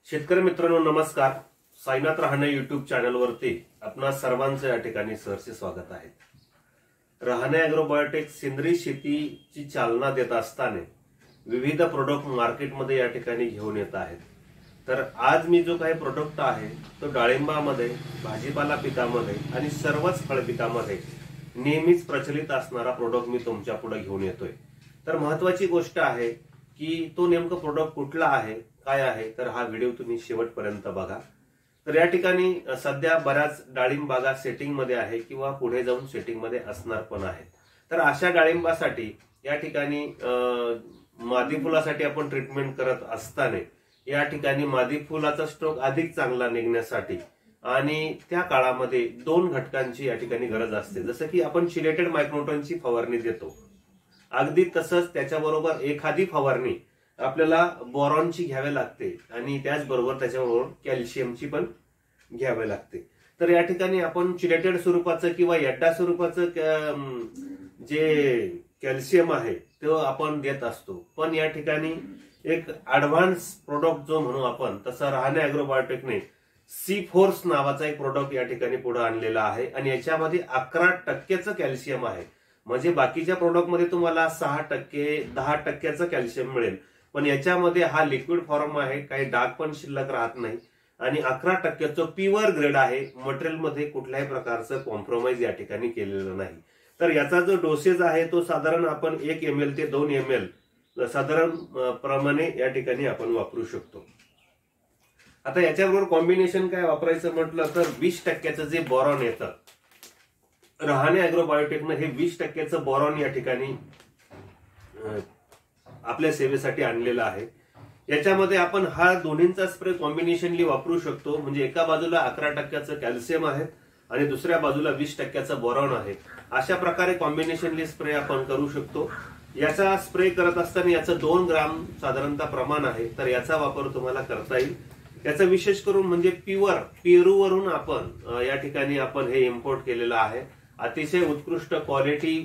शेतकरी मित्रांनो नमस्कार. साईनाथ रहाणे युट्यूब चॅनलवरती आपणा सर्वांचे या ठिकाणी सहर्ष स्वागत आहे. रहाणे ॲग्रोबायोटेक सेंद्रिय शेतीची चालना देत असताना विविध प्रोडक्ट मार्केटमध्ये या ठिकाणी घेऊन येत आहेत. तर आज मी जो काही प्रोडक्ट आहे तो डाळिंबामध्ये, भाजीपाला पिकामध्ये आणि सर्वच फळ पिकामध्ये नेहमीच प्रचलित असणारा प्रोडक्ट मी तुमच्या पुढे घेऊन येतोय. तर महत्त्वाची गोष्ट आहे की तो नेमका प्रोडक्ट कुठला आहे, काय आहे, तर हा व्हिडिओ तुम्ही शेवटपर्यंत बघा. तर या ठिकाणी सध्या बऱ्याच डाळिंब बागा सेटिंग मध्ये आहे किंवा पुढे जाऊन सेटिंग मध्ये असणार पण आहे. तर अशा डाळिंबासाठी या ठिकाणी मादी फुलासाठी आपण ट्रीटमेंट करत असताना या ठिकाणी मादी फुलाचा स्ट्रोक अधिक चांगला निघण्यासाठी आणि त्या काळामध्ये दोन घटकांची या ठिकाणी गरज असते. जसं की आपण चिलेटेड मायक्रोन्यूट्रनची फवारणी देतो, अगदी तसंच त्याच्याबरोबर एखादी फवारणी आपल्याला बोरॉनची घ्यावी लागते आणि त्याचबरोबर त्याच्याबरोबर कॅल्शियमची पण घ्यावी लागते. तर या ठिकाणी आपण चिलेटेड स्वरूपाचं किंवा यड्डा स्वरूपाचं जे कॅल्शियम आहे ते आपण देत असतो. पण या ठिकाणी एक ऍडव्हान्स प्रोडक्ट जो म्हणू आपण तसं रहाणे ॲग्रोबायोटेकने C-फोर्स नावाचा एक प्रोडक्ट या ठिकाणी पुढे आणलेला आहे आणि याच्यामध्ये 11% कॅल्शियम आहे. म्हणजे बाकीच्या प्रोडक्टमध्ये तुम्हाला 6%, 10% कॅल्शियम मिळेल, पण याच्यामध्ये हा लिक्विड फॉर्म आहे, काही डाग पण शिल्लक राहत नाही आणि 11% प्युअर ग्रेड आहे. मटेरियलमध्ये कुठल्याही प्रकारचं कॉम्प्रोमाइज या ठिकाणी केलेलं नाही. तर याचा जो डोसेज आहे तो साधारण आपण 1 ml ते 2 ml साधारण प्रमाणे या ठिकाणी आपण वापरू शकतो. आता याच्याबरोबर कॉम्बिनेशन काय वापरायचं म्हटलं तर 20% जे बोरॉन येतं, रहाणे ॲग्रोबायोटेकनं हे 20% बोरॉन या ठिकाणी आपल्या सेवेसाठी आणलेला आहे. याच्यामध्ये आपण हा दोन्हींचा स्प्रे कॉम्बिनेशनली वापरू शकतो. म्हणजे एका बाजूला 11% कॅल्शियम आहे आणि दुसऱ्या बाजूला 20% बोरॉन आहे. अशा प्रकारे कॉम्बिनेशनली स्प्रे आपण करू शकतो. याचा स्प्रे करत असताना याचं 2 ग्राम साधारणतः प्रमाण आहे, तर याचा वापर तुम्हाला करता येईल. याचा विशेष करून म्हणजे पेरूवरून आपण या ठिकाणी आपण हे इम्पोर्ट केलेलं आहे. अतिशय उत्कृष्ट क्वालिटी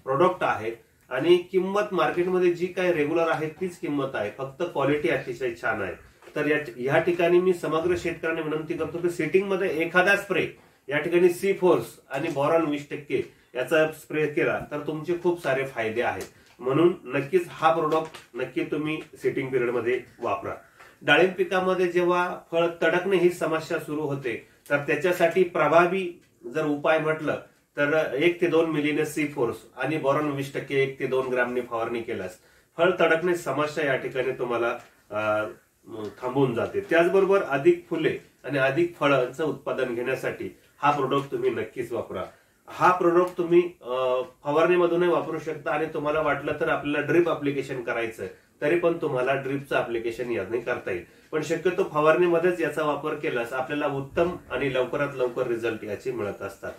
प्रोडक्ट आहे आणि किंमत मार्केटमध्ये जी काही रेग्युलर आहे तीच किंमत आहे, फक्त क्वालिटी अतिशय छान आहे. तर या ठिकाणी मी समग्र शेतकऱ्यांना विनंती करतो की सेटिंग मध्ये एखादा स्प्रे या ठिकाणी C-फोर्स आणि बोरॉन 20% याचा स्प्रे केला तर तुमचे खूप सारे फायदे आहेत. म्हणून नक्कीच हा प्रोडक्ट नक्की तुम्ही सेटिंग पिरियड मध्ये वापरा. डाळिंब पिकामध्ये जेव्हा फळ तडकणे ही समस्या सुरू होते तर त्याच्यासाठी प्रभावी जर उपाय म्हटलं तर 1 ते 2 मिलीने C-फोर्स आणि बोरॉन 20% 1 ते 2 ग्रामने फवारणी केल्यास फळ तडकणे समस्या या ठिकाणी तुम्हाला थांबवून जाते. त्याचबरोबर अधिक फुले आणि अधिक फळांचं उत्पादन घेण्यासाठी हा प्रोडक्ट तुम्ही नक्कीच वापरा. हा प्रोडक्ट तुम्ही फवारणीमधूनही वापरू शकता आणि तुम्हाला वाटलं तर आपल्याला ड्रिप ऍप्लिकेशन करायचं तरी पण तुम्हाला ड्रिपचं ऍप्लिकेशन याने करता येईल. पण शक्यतो फवारणीमध्येच याचा वापर केल्यास आपल्याला उत्तम आणि लवकरात लवकर रिझल्ट याचे मिळत असतात.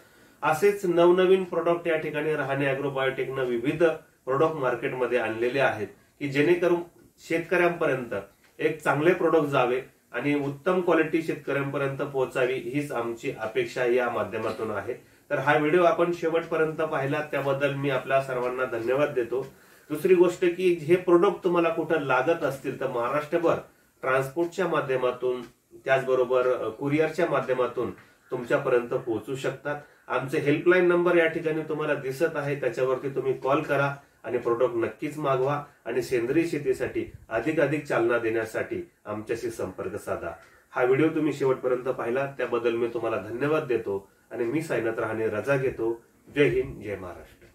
असेच नवनवीन प्रोडक्ट या ठिकाणी रहाणे ॲग्रोबायोटेकनं विविध प्रोडक्ट मार्केटमध्ये आणलेले आहेत की जेणेकरून शेतकऱ्यांपर्यंत एक चांगले प्रोडक्ट जावे आणि उत्तम क्वालिटी शेतकऱ्यांपर्यंत पोहोचावी हीच आमची अपेक्षा या माध्यमातून आहे. तर हा व्हिडिओ आपण शेवटपर्यंत पाहिला त्याबद्दल मी आपल्या सर्वांना धन्यवाद देतो. दुसरी गोष्ट की हे प्रोडक्ट तुम्हाला कुठं लागत असतील तर महाराष्ट्रभर ट्रान्सपोर्टच्या माध्यमातून त्याचबरोबर कुरिअरच्या माध्यमातून तुमच्यापर्यंत पोहोचू शकतात. आमचे हेल्पलाईन नंबर या ठिकाणी तुम्हाला दिसत आहे, त्याच्यावरती तुम्ही कॉल करा आणि प्रोडक्ट नक्कीच मागवा आणि सेंद्रिय शेतीसाठी अधिक चालना देण्यासाठी आमच्याशी संपर्क साधा. हा व्हिडिओ तुम्ही शेवटपर्यंत पाहिला त्याबद्दल मी तुम्हाला धन्यवाद देतो आणि मी साईनाथ रहाणे रजा घेतो. जय हिंद, जय महाराष्ट्र.